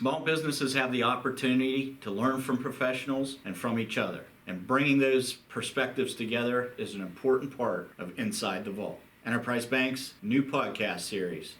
Small businesses have the opportunity to learn from professionals and from each other, and bringing those perspectives together is an important part of Inside the Vault, Enterprise Bank's new podcast series.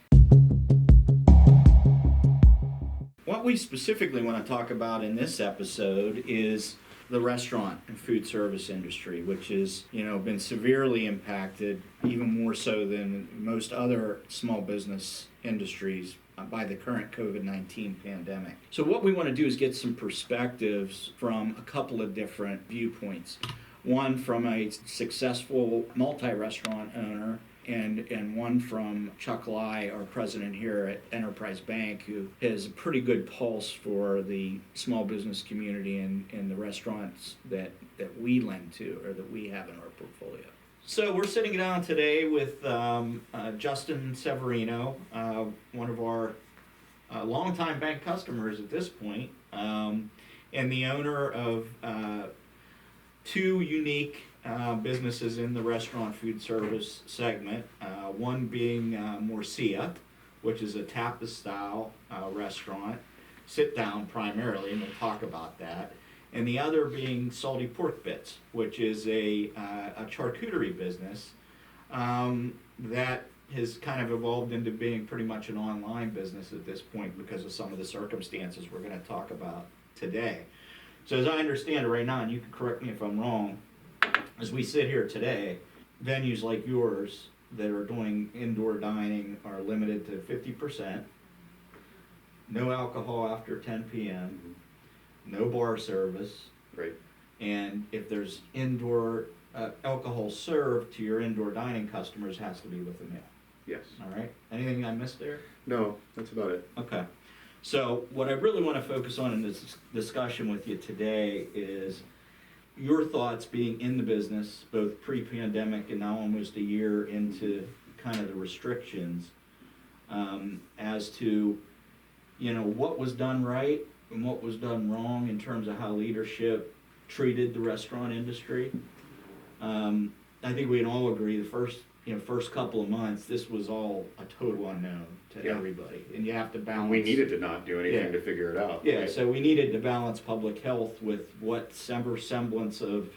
What we specifically want to talk about in this episode is the restaurant and food service industry, which has, been severely impacted, even more so than most other small business industries, by the current COVID-19 pandemic. So what we want to do is get some perspectives from a couple of different viewpoints. One from a successful multi-restaurant owner, and one from Chuck Leyh, our president here at Enterprise Bank, who has a pretty good pulse for the small business community and the restaurants that we lend to or that we have in our portfolio. So we're sitting down today with Justin Severino, one of our longtime bank customers at this point, and the owner of two unique businesses in the restaurant food service segment, one being Morcilla, which is a tapas-style restaurant, sit-down primarily, and we'll talk about that, and the other being Salty Pork Bits, which is a charcuterie business that has kind of evolved into being pretty much an online business at this point because of some of the circumstances we're going to talk about today. So as I understand it right now, and you can correct me if I'm wrong, as we sit here today, venues like yours that are doing indoor dining are limited to 50%, no alcohol after 10 p.m., no bar service, right? And if there's indoor alcohol served to your indoor dining customers, has to be with a meal. Yes. All right. Anything I missed there? No, that's about it. Okay. So what I really want to focus on in this discussion with you today is your thoughts being in the business, both pre-pandemic and now almost a year into kind of the restrictions, as to, what was done right and what was done wrong in terms of how leadership treated the restaurant industry. I think we can all agree the first couple of months, this was all a total unknown to everybody, and you have to balance. We needed to not do anything to figure it out. Yeah, right? So we needed to balance public health with what semblance of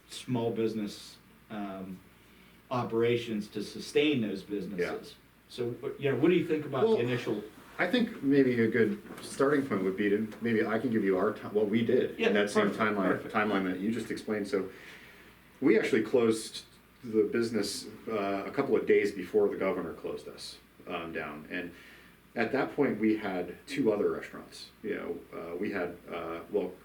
small business operations to sustain those businesses. Yeah. So, what do you think about the initial? I think maybe a good starting point would be to maybe I can give you what we did in that same timeline that you just explained. So we actually closed the business a couple of days before the governor closed us down, and at that point we had two other restaurants. We had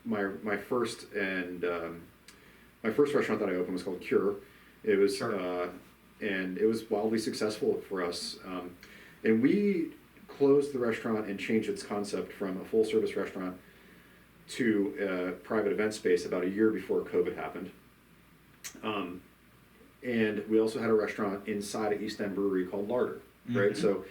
my first restaurant that I opened was called Cure. It was and it was wildly successful for us, and we closed the restaurant and changed its concept from a full service restaurant to a private event space about a year before COVID happened. And we also had a restaurant inside of East End Brewery called Larder, right? Mm-hmm. So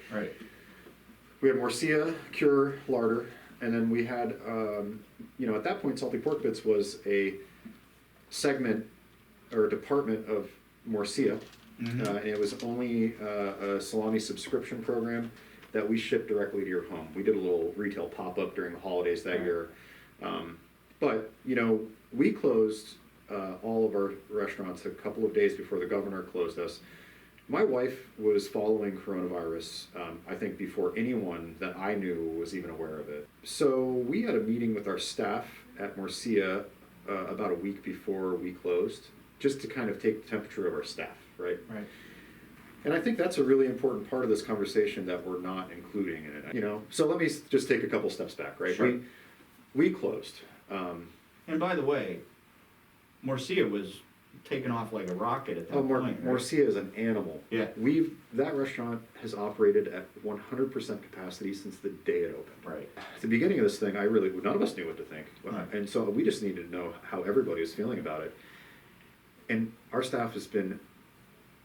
we had Morcilla, Cure, Larder, and then we had, at that point, Salty Pork Bits was a segment or a department of Morcilla. Mm-hmm. And it was only a salami subscription program that we shipped directly to your home. We did a little retail pop-up during the holidays that year. But we closed all of our restaurants a couple of days before the governor closed us. My wife was following coronavirus, I think, before anyone that I knew was even aware of it. So we had a meeting with our staff at Morcilla about a week before we closed, just to kind of take the temperature of our staff, right? Right. And I think that's a really important part of this conversation that we're not including in it. So let me just take a couple steps back, right? Sure. We closed. And by the way, Morcilla was taken off like a rocket at that point. Right? Morcilla is an animal. Yeah. That restaurant has operated at 100% capacity since the day it opened. Right. At the beginning of this thing, none of us knew what to think. Right. And so we just needed to know how everybody was feeling about it. And our staff has been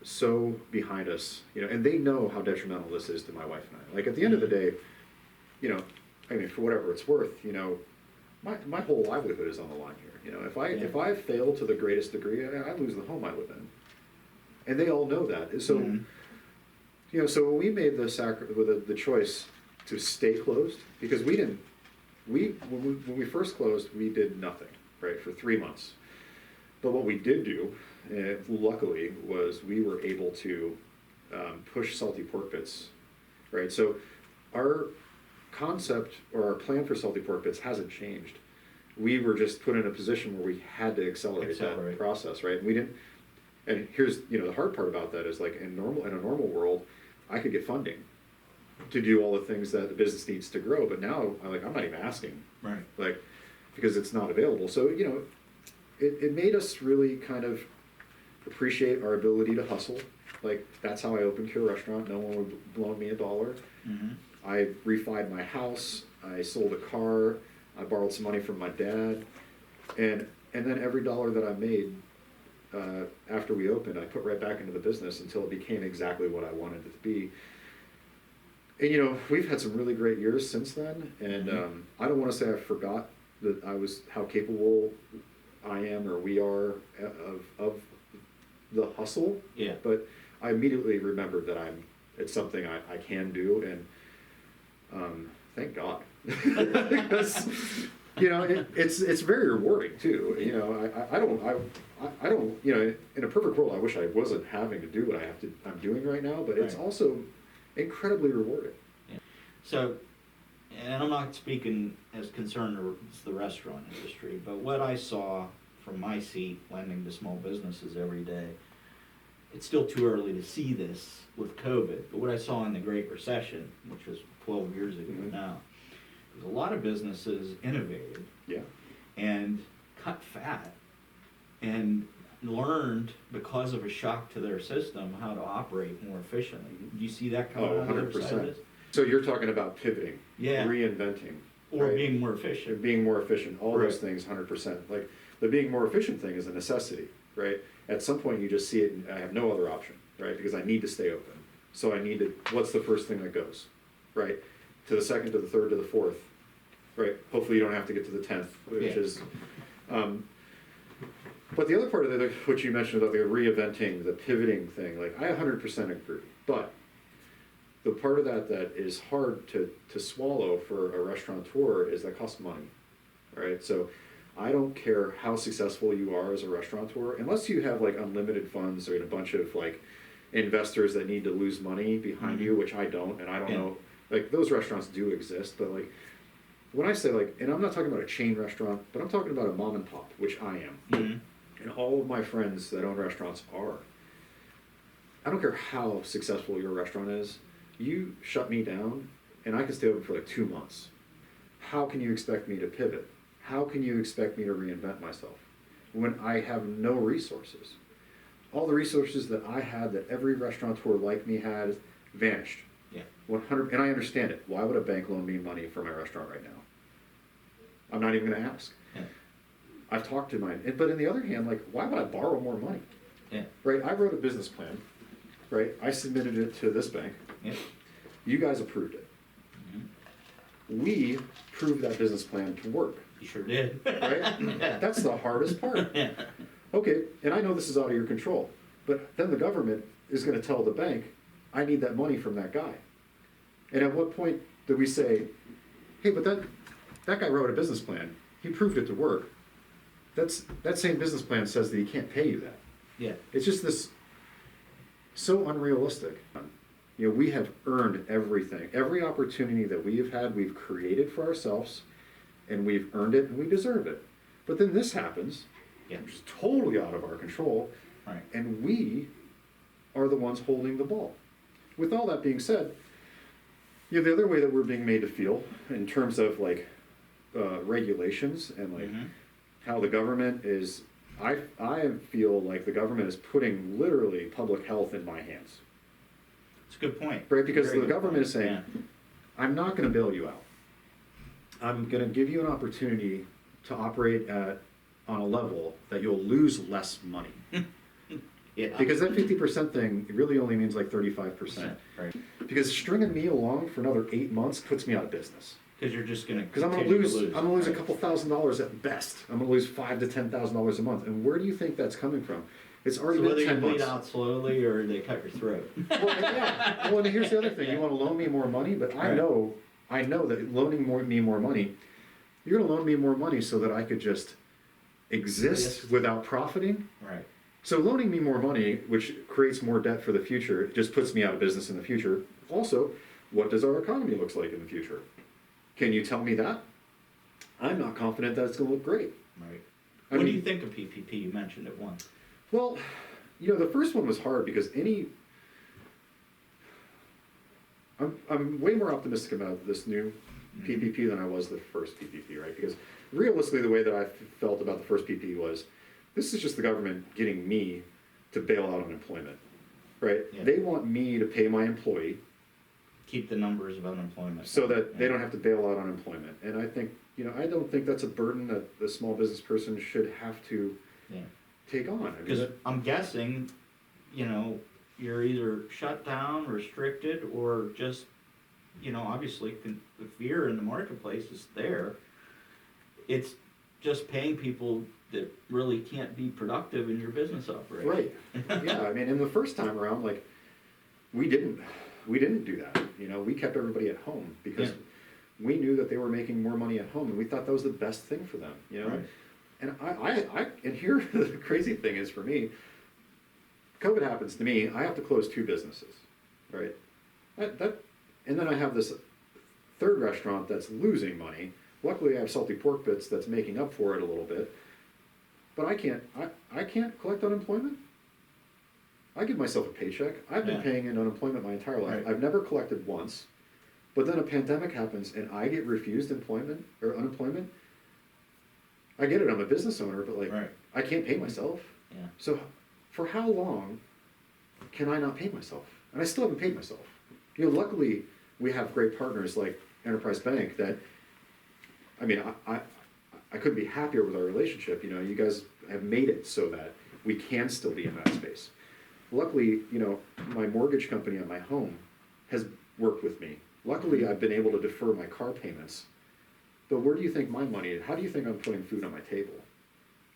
so behind us, and they know how detrimental this is to my wife and I. Like, at the end of the day, for whatever it's worth, my whole livelihood is on the line here. If I fail to the greatest degree, I lose the home I live in, and they all know that. So, so when we made the choice to stay closed, because when we first closed, we did nothing, right, for 3 months. But what we did do, luckily, was we were able to push salty pork bits, right? So our concept or our plan for salty pork bits hasn't changed. We were just put in a position where we had to accelerate that process, right? And we didn't. And here's, the hard part about that is, like, in a normal world, I could get funding to do all the things that the business needs to grow. But now, I'm not even asking, Right. like, because it's not available. So, it made us really kind of appreciate our ability to hustle. Like, that's how I opened Cure Restaurant. No one would loan me $1. Mm-hmm. I refied my house. I sold a car. I borrowed some money from my dad. And then every dollar that I made after we opened, I put right back into the business until it became exactly what I wanted it to be. And, we've had some really great years since then. And I don't want to say I forgot that how capable I am or we are of the hustle. Yeah. But I immediately remembered that it's something I can do, and thank God. Because, it's very rewarding too. I don't, in a perfect world, I wish I wasn't having to do what I'm doing right now, but it's also incredibly rewarding. Yeah. So, and I'm not speaking as concerned as the restaurant industry, but what I saw from my seat lending to small businesses every day, it's still too early to see this with COVID, but what I saw in the Great Recession, which was 12 years ago now, is a lot of businesses innovated and cut fat and learned, because of a shock to their system, how to operate more efficiently. Do you see that coming on the other side of this? So you're talking about pivoting, reinventing. Or right? being more efficient. Being more efficient, all those things, 100%. Like, the being more efficient thing is a necessity, right? At some point you just see it, and I have no other option, right? Because I need to stay open. So I need to, what's the first thing that goes, right? To the second, to the third, to the fourth, right? Hopefully you don't have to get to the 10th, which is, but the other part of what you mentioned about the reinventing, the pivoting thing, like, I 100% agree. But the part of that is hard to swallow for a restaurateur is that costs money, right? So I don't care how successful you are as a restaurateur, unless you have, like, unlimited funds or a bunch of, like, investors that need to lose money behind you, which I don't, and I don't know, like, those restaurants do exist, but, like, when I say, like, and I'm not talking about a chain restaurant, but I'm talking about a mom and pop, which I am. Mm-hmm. And all of my friends that own restaurants are. I don't care how successful your restaurant is, you shut me down and I can stay open for like 2 months. How can you expect me to pivot? How can you expect me to reinvent myself when I have no resources? All the resources that I had, that every restaurateur like me had, vanished. Yeah. 100, and I understand it. Why would a bank loan me money for my restaurant right now? I'm not even going to ask. Yeah. I've talked to mine, but on the other hand, like, why would I borrow more money? Yeah. Right. I wrote a business plan. Right. I submitted it to this bank. Yeah. You guys approved it. Mm-hmm. We proved that business plan to work. You sure did. Right. Yeah. That's the hardest part. Yeah. Okay. And I know this is out of your control, but then the government is going to tell the bank, I need that money from that guy. And at what point do we say, hey, but that guy wrote a business plan. He proved it to work. That same business plan says that he can't pay you that. Yeah. It's just this so unrealistic. We have earned everything. Every opportunity that we have had, we've created for ourselves, and we've earned it, and we deserve it. But then this happens, which is totally out of our control, right. And we are the ones holding the ball. With all that being said, the other way that we're being made to feel in terms of, like, regulations and, like, how the government is, I feel like the government is putting literally public health in my hands. It's a good point. Right, because the government is saying, I'm not going to bail you out. I'm going to give you an opportunity to operate on a level that you'll lose less money. Because that 50% thing, it really only means like 35%. Right. Because stringing me along for another 8 months puts me out of business. Because you're just going to. Because I'm going to lose a couple $1,000s at best. I'm going to lose $5,000 to $10,000 a month. And where do you think that's coming from? It's already been 10 months. Whether you bleed out slowly or they cut your throat. Well, and here's the other thing. You want to loan me more money, but I know I know that loaning me more money, you're going to loan me more money so that I could just exist without profiting. Right. So loaning me more money, which creates more debt for the future, just puts me out of business in the future. Also, what does our economy look like in the future? Can you tell me that? I'm not confident that it's going to look great. Right. I What do mean, you think of PPP? You mentioned it once. Well, the first one was hard because I'm way more optimistic about this new PPP than I was the first PPP, right? Because realistically, the way that I felt about the first PPP was, this is just the government getting me to bail out unemployment, right? Yeah. They want me to pay my employee Keep the numbers of unemployment. so that they don't have to bail out unemployment. And I think, I don't think that's a burden that the small business person should have to take on. I mean, Because I'm guessing, you're either shut down, restricted, or just, obviously the fear in the marketplace is there. It's just paying people that really can't be productive in your business operation. Right. Yeah. I mean, in the first time around, like, we didn't do that. We kept everybody at home because we knew that they were making more money at home, and we thought that was the best thing for them. Right. And and here the crazy thing is for me, COVID happens to me. I have to close 2 businesses, right? And then I have this third restaurant that's losing money. Luckily, I have Salty Pork Bits that's making up for it a little bit. But I can't collect unemployment. I give myself a paycheck. I've been paying in unemployment my entire life. Right. I've never collected once. But then a pandemic happens and I get refused employment or unemployment. I get it, I'm a business owner, but I can't pay myself. Yeah. So for how long can I not pay myself? And I still haven't paid myself. Luckily we have great partners like Enterprise Bank that, I couldn't be happier with our relationship. You guys have made it so that we can still be in that space. Luckily, my mortgage company on my home has worked with me. Luckily, I've been able to defer my car payments. But where do you think my money is? How do you think I'm putting food on my table?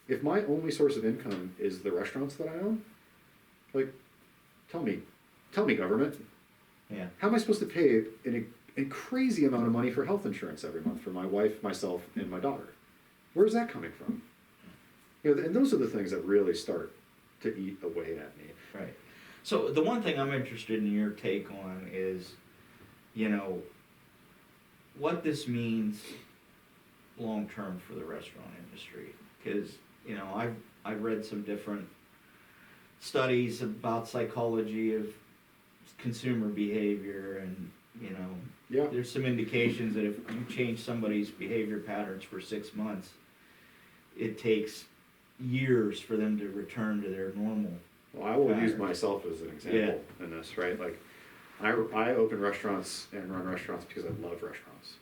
If my only source of income is the restaurants that I own, tell me, government. Yeah. How am I supposed to pay a crazy amount of money for health insurance every month for my wife, myself, and my daughter? Where's that coming from? And those are the things that really start to eat away at me. Right. So the one thing I'm interested in your take on is, what this means long-term for the restaurant industry. Because, I've read some different studies about psychology of consumer behavior, and, there's some indications that if you change somebody's behavior patterns for 6 months, it takes years for them to return to their normal. Well, I will use myself as an example in this, right? I open restaurants and run restaurants because I love restaurants.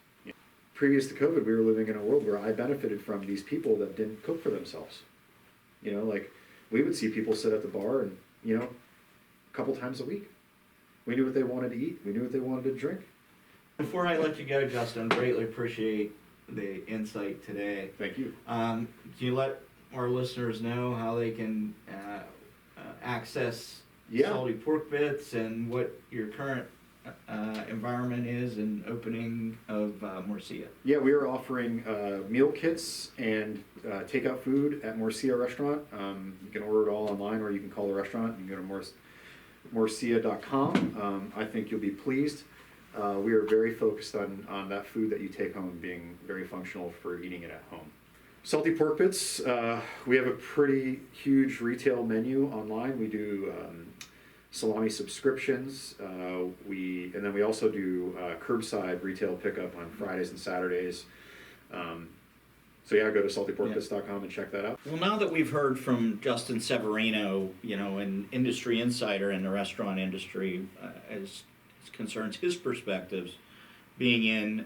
Previous to COVID, we were living in a world where I benefited from these people that didn't cook for themselves. We would see people sit at the bar and, a couple times a week. We knew what they wanted to eat. We knew what they wanted to drink. Before I let you go, Justin, greatly appreciate the insight today. Thank you. Can you let our listeners know how they can access Salty Pork Bits and what your current environment is and opening of Morcilla? Yeah, we are offering meal kits and takeout food at Morcilla Restaurant. You can order it all online, or you can call the restaurant. You can go to morcilla.com. I think you'll be pleased. We are very focused on that food that you take home being very functional for eating it at home. Salty Pork Bits, we have a pretty huge retail menu online. We do salami subscriptions. And then we also do curbside retail pickup on Fridays and Saturdays. So go to saltyporkbits.com and check that out. Well, now that we've heard from Justin Severino, an industry insider in the restaurant industry, as concerns his perspectives, being in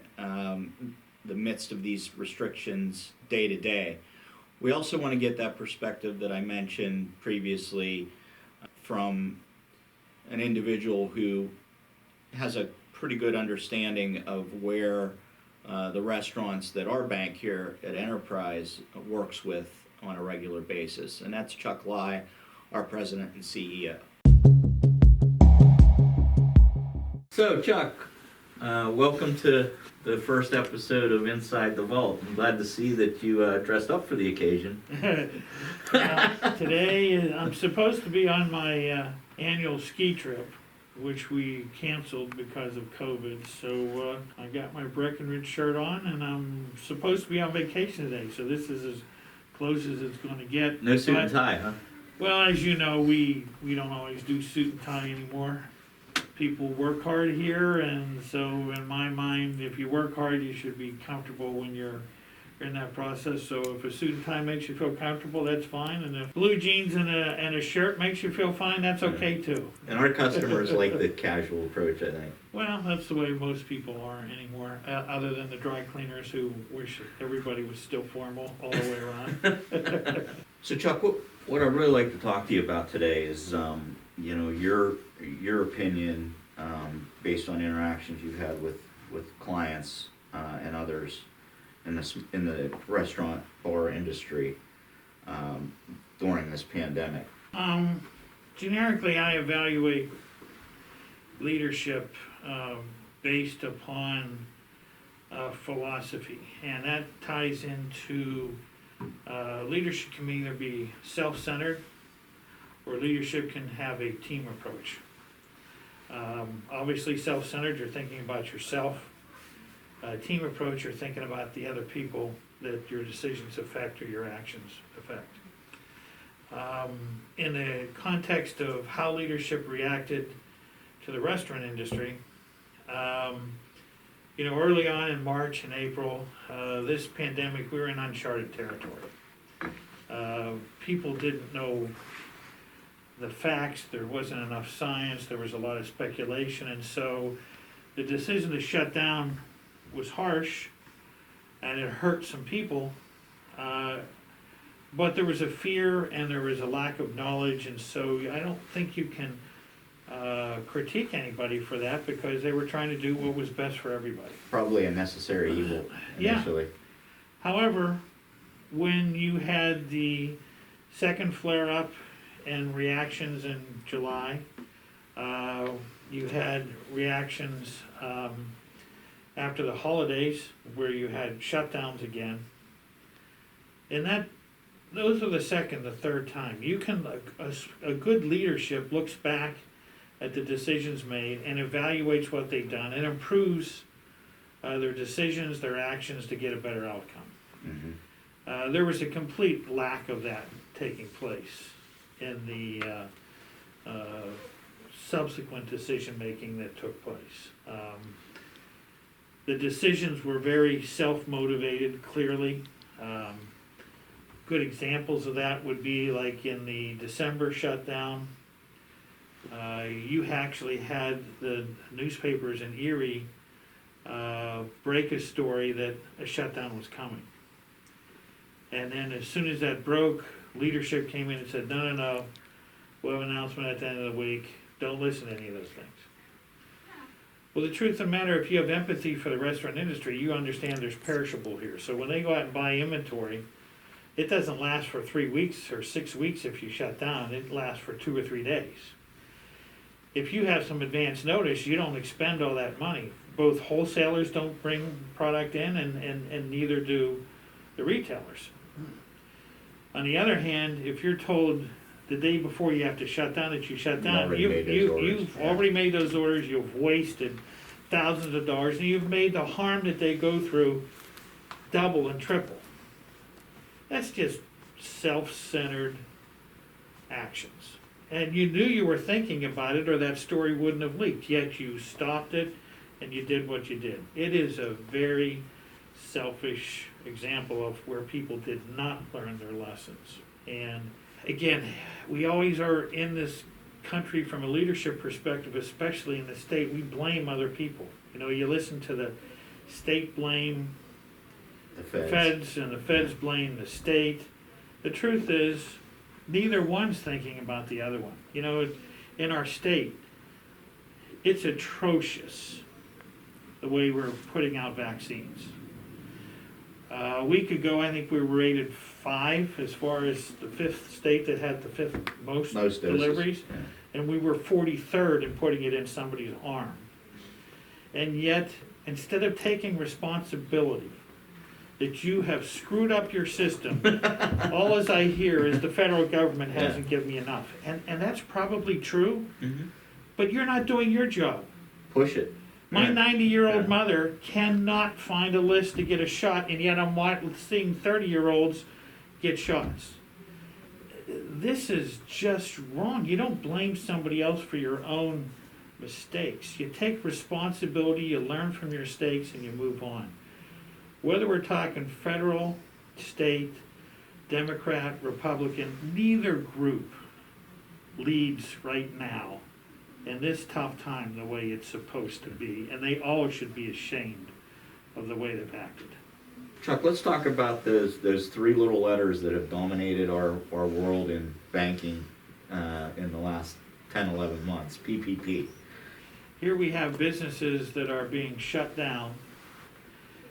the midst of these restrictions day to day, we also want to get that perspective that I mentioned previously from an individual who has a pretty good understanding of where the restaurants that our bank here at Enterprise works with on a regular basis, and that's Chuck Leyh, our president and CEO. So, Chuck, Welcome to the first episode of Inside the Vault. I'm glad to see that you dressed up for the occasion. Today, I'm supposed to be on my annual ski trip, which we canceled because of COVID. So I got my Breckenridge shirt on, and I'm supposed to be on vacation today. So this is as close as it's going to get. No suit and tie, huh? Well, as you know, we don't always do suit and tie anymore. People work hard here, and so in my mind, if you work hard, you should be comfortable when you're in that process. So if a suit and tie makes you feel comfortable, that's fine. And if blue jeans and a shirt makes you feel fine, that's okay too. And our customers like the casual approach, I think. Well, that's the way most people are anymore, other than the dry cleaners who wish everybody was still formal all the way around. So Chuck, what I'd really like to talk to you about today is, your opinion, based on interactions you've had with clients and others in the restaurant bar industry during this pandemic. Generically, I evaluate leadership based upon philosophy, and that ties into leadership can either be self-centered or leadership can have a team approach. Obviously, self-centered, you're thinking about yourself. Team approach, you're thinking about the other people that your decisions affect or your actions affect. In the context of how leadership reacted to the restaurant industry, early on in March and April, this pandemic, we were in uncharted territory. People didn't know the facts, there wasn't enough science, there was a lot of speculation, and so the decision to shut down was harsh, and it hurt some people, but there was a fear and there was a lack of knowledge, and so I don't think you can critique anybody for that, because they were trying to do what was best for everybody. Probably a necessary evil initially. Yeah. However, when you had the second flare-up and reactions in July, you had reactions after the holidays where you had shutdowns again, and those are the second, the third time. You can a good leadership looks back at the decisions made and evaluates what they've done and improves their decisions, their actions to get a better outcome. Mm-hmm. There was a complete lack of that taking place in the subsequent decision-making that took place. The decisions were very self-motivated, clearly. Good examples of that would be like in the December shutdown. You actually had the newspapers in Erie break a story that a shutdown was coming. And then as soon as that broke, leadership came in and said, no, we'll have an announcement at the end of the week. Don't listen to any of those things. Well, the truth of the matter, if you have empathy for the restaurant industry, you understand there's perishable here. So when they go out and buy inventory, it doesn't last for 3 weeks or 6 weeks if you shut down. It lasts for 2 or 3 days. If you have some advance notice, you don't expend all that money. Both wholesalers don't bring product in, and neither do the retailers. On the other hand, if you're told the day before you have to shut down that you shut down, you've already made those orders, you've wasted thousands of dollars, and you've made the harm that they go through double and triple. That's just self-centered actions. And you knew you were thinking about it, or that story wouldn't have leaked, yet you stopped it and you did what you did. It is a very selfish example of where people did not learn their lessons. And again, we always are in this country from a leadership perspective, especially in the state, we blame other people. You listen to the state blame the feds, and the feds blame the state. The truth is, neither one's thinking about the other one. In our state, it's atrocious the way we're putting out vaccines. A week ago, I think we were rated 5 as far as the 5th state that had the 5th most deliveries, yeah. And we were 43rd in putting it in somebody's arm. And yet, instead of taking responsibility that you have screwed up your system, all as I hear is the federal government hasn't given me enough. And that's probably true, but you're not doing your job. Push it. My Yeah. 90-year-old Yeah. mother cannot find a list to get a shot, and yet I'm seeing 30-year-olds get shots. This is just wrong. You don't blame somebody else for your own mistakes. You take responsibility, you learn from your mistakes, and you move on. Whether we're talking federal, state, Democrat, Republican, neither group leads right now in this tough time the way it's supposed to be, and they all should be ashamed of the way they've acted. Chuck, let's talk about those three little letters that have dominated our world in banking in the last 10, 11 months, PPP. Here we have businesses that are being shut down,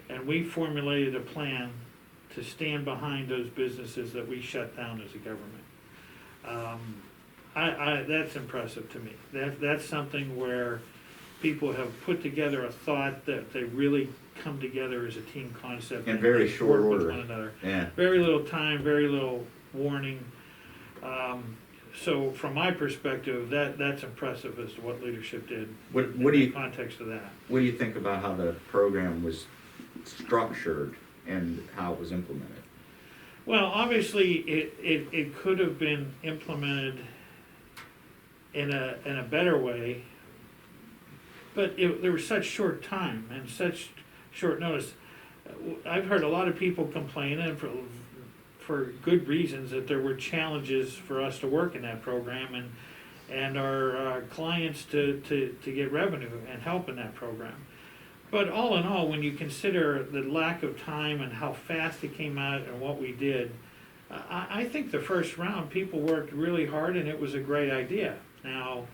and we formulated a plan to stand behind those businesses that we shut down as a government. That's impressive to me. That's something where people have put together a thought that they really come together as a team concept. In very and short work with order. one another. Yeah. Very little time, very little warning. So from my perspective, that's impressive as to what leadership did What in do the you context of that. What do you think about how the program was structured and how it was implemented? Well, obviously, it could have been implemented in a better way, but there was such short time and such short notice. I've heard a lot of people complain, and for good reasons, that there were challenges for us to work in that program and our clients to get revenue and help in that program. But all in all, when you consider the lack of time and how fast it came out and what we did, I think the first round, people worked really hard and it was a great idea. Now,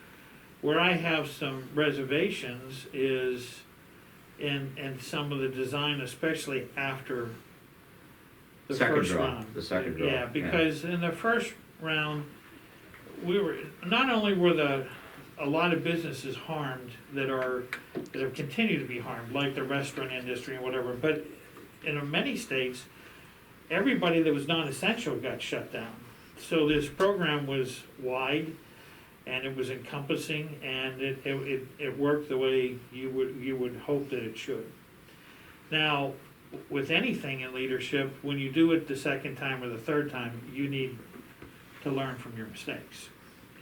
where I have some reservations is in some of the design, especially after the Second first draw, round. the second draw, Yeah, yeah. because in the first round, not only were a lot of businesses harmed that have continued to be harmed, like the restaurant industry and whatever, but in many states, everybody that was non-essential got shut down. So this program was wide and it was encompassing, and it worked the way you would hope that it should. Now, with anything in leadership, when you do it the second time or the third time, you need to learn from your mistakes.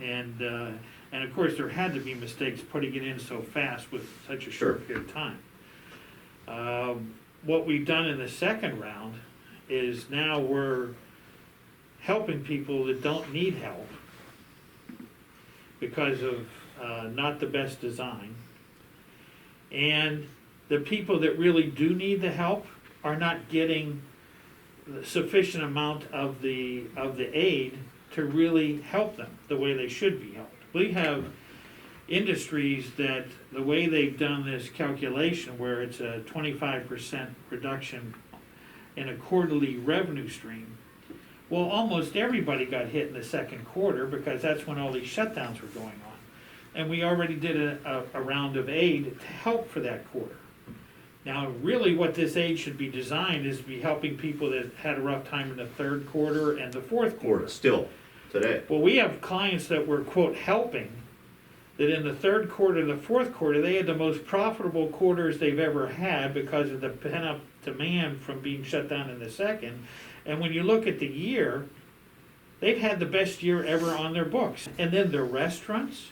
And of course, there had to be mistakes putting it in so fast with such a short period of time. What we've done in the second round is now we're helping people that don't need help because of not the best design. And the people that really do need the help are not getting the sufficient amount of the aid to really help them the way they should be helped. We have industries that the way they've done this calculation, where it's a 25% reduction in a quarterly revenue stream, well, almost everybody got hit in the second quarter because that's when all these shutdowns were going on. And we already did a round of aid to help for that quarter. Now, really what this aid should be designed is to be helping people that had a rough time in the third quarter and the fourth quarter. Still, today. Well, we have clients that were, quote, helping, that in the third quarter and the fourth quarter, they had the most profitable quarters they've ever had because of the pent-up demand from being shut down in the second. And when you look at the year, they've had the best year ever on their books. And then the restaurants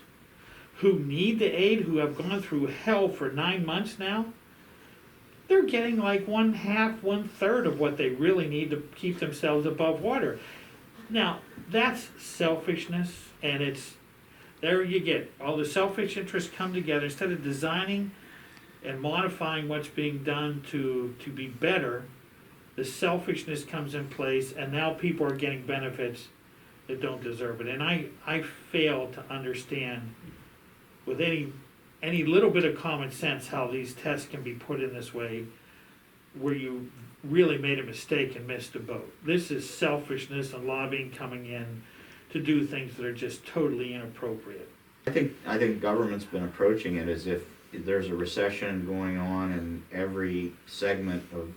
who need the aid, who have gone through hell for 9 months now, they're getting like 1/2, 1/3 of what they really need to keep themselves above water. Now, that's selfishness, and it's, there you get, all the selfish interests come together. Instead of designing and modifying what's being done to be better, the selfishness comes in place, and now people are getting benefits that don't deserve it. And I fail to understand with any little bit of common sense how these tests can be put in this way where you really made a mistake and missed a boat. This is selfishness and lobbying coming in to do things that are just totally inappropriate. I think government's been approaching it as if there's a recession going on in every segment of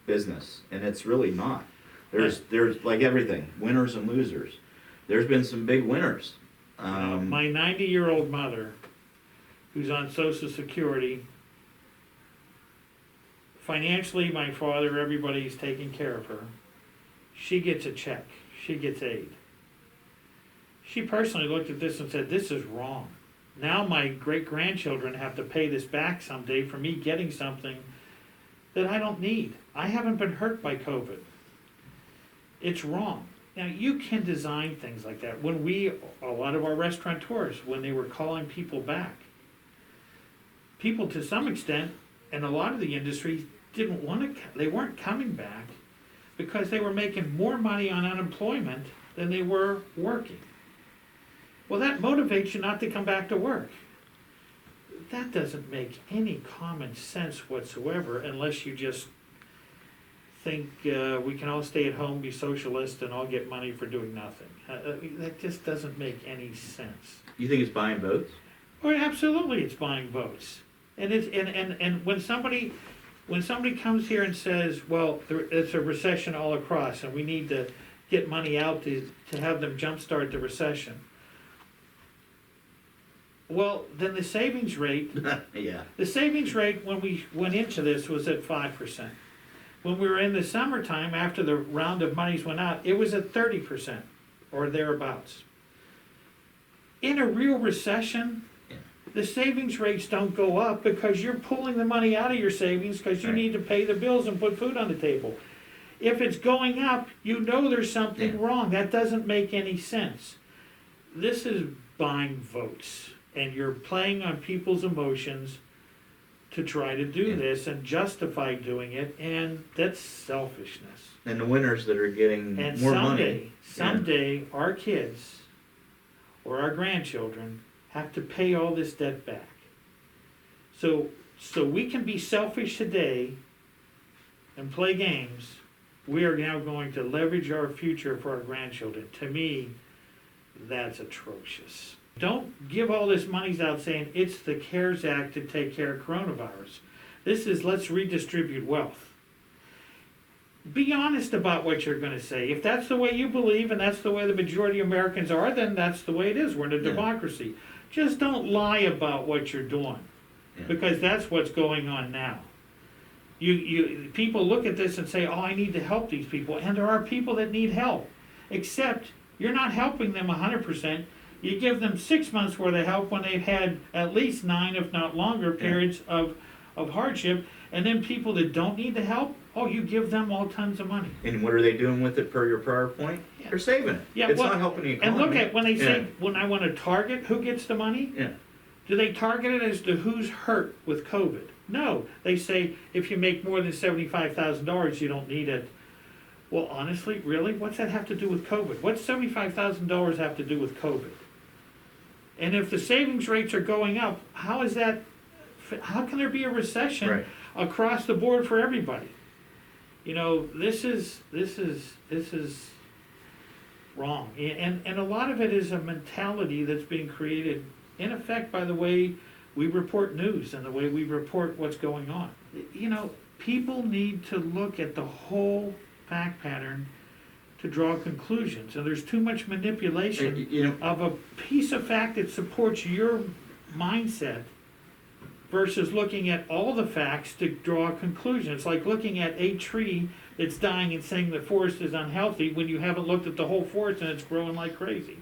business, and it's really not. There's like everything, winners and losers. There's been some big winners. My 90-year-old mother, who's on Social Security, financially, my father, everybody's taking care of her. She gets a check. She gets aid. She personally looked at this and said, this is wrong. Now my great-grandchildren have to pay this back someday for me getting something that I don't need. I haven't been hurt by COVID. It's wrong. Now, you can design things like that. When a lot of our restaurateurs, when they were calling people back, people to some extent, and a lot of the industry didn't want to, they weren't coming back because they were making more money on unemployment than they were working. Well, that motivates you not to come back to work. That doesn't make any common sense whatsoever unless you just think we can all stay at home, be socialist, and all get money for doing nothing. That just doesn't make any sense. You think it's buying votes? Well, absolutely, it's buying votes. And it's and when somebody comes here and says, well, it's a recession all across, and we need to get money out to have them jumpstart the recession. Well, then the savings rate, Yeah. the savings rate when we went into this was at 5%. When we were in the summertime, after the round of monies went out, it was at 30% or thereabouts. In a real recession, the savings rates don't go up because you're pulling the money out of your savings because you need to pay the bills and put food on the table. If it's going up, you know there's something wrong. That doesn't make any sense. This is buying votes, and you're playing on people's emotions to try to do this and justify doing it, and that's selfishness. And the winners that are getting And more money. someday, our kids or our grandchildren have to pay all this debt back. So we can be selfish today and play games. We are now going to leverage our future for our grandchildren. To me, that's atrocious. Don't give all this money out saying it's the CARES Act to take care of coronavirus. This is let's redistribute wealth. Be honest about what you're going to say. If that's the way you believe and that's the way the majority of Americans are, then that's the way it is. We're in a democracy. Just don't lie about what you're doing, because that's what's going on now. You people look at this and say, oh, I need to help these people, and there are people that need help, except you're not helping them 100%. You give them 6 months worth of help when they've had at least 9, if not longer, periods of hardship. And then people that don't need the help, you give them all tons of money. And what are they doing with it per your prior point? They're saving it. It's not helping the economy. And look at when they say, when I want to target who gets the money, do they target it as to who's hurt with COVID? No. They say, if you make more than $75,000, you don't need it. Well, honestly, really, what's that have to do with COVID? What's $75,000 have to do with COVID? And if the savings rates are going up, how can there be a recession across the board for everybody? This is wrong. And a lot of it is a mentality that's being created, in effect, by the way we report news and the way we report what's going on. People need to look at the whole fact pattern to draw conclusions, and there's too much manipulation of a piece of fact that supports your mindset versus looking at all the facts to draw a conclusion. It's like looking at a tree that's dying and saying the forest is unhealthy when you haven't looked at the whole forest and it's growing like crazy.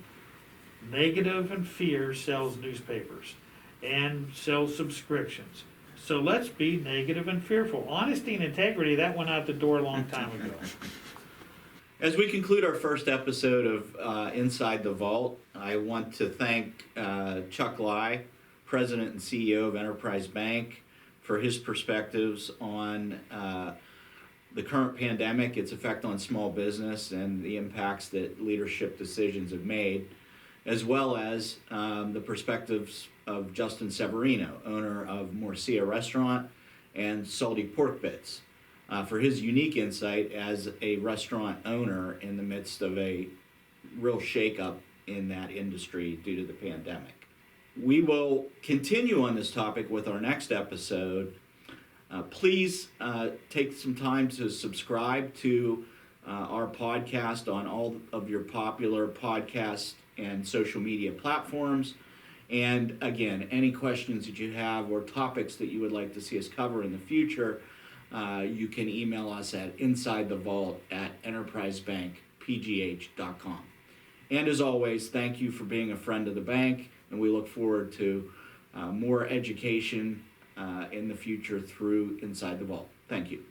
Negative and fear sells newspapers and sells subscriptions. So let's be negative and fearful. Honesty and integrity, that went out the door a long time ago. As we conclude our first episode of Inside the Vault, I want to thank Chuck Leyh, President and CEO of Enterprise Bank, for his perspectives on the current pandemic, its effect on small business, and the impacts that leadership decisions have made, as well as the perspectives of Justin Severino, owner of Morcilla Restaurant and Salty Pork Bits, for his unique insight as a restaurant owner in the midst of a real shakeup in that industry due to the pandemic. We will continue on this topic with our next episode. Please take some time to subscribe to our podcast on all of your popular podcast and social media platforms. And again, any questions that you have or topics that you would like to see us cover in the future, you can email us at insidethevault@enterprisebankpgh.com. And as always, thank you for being a friend of the bank, and we look forward to more education in the future through Inside the Vault. Thank you.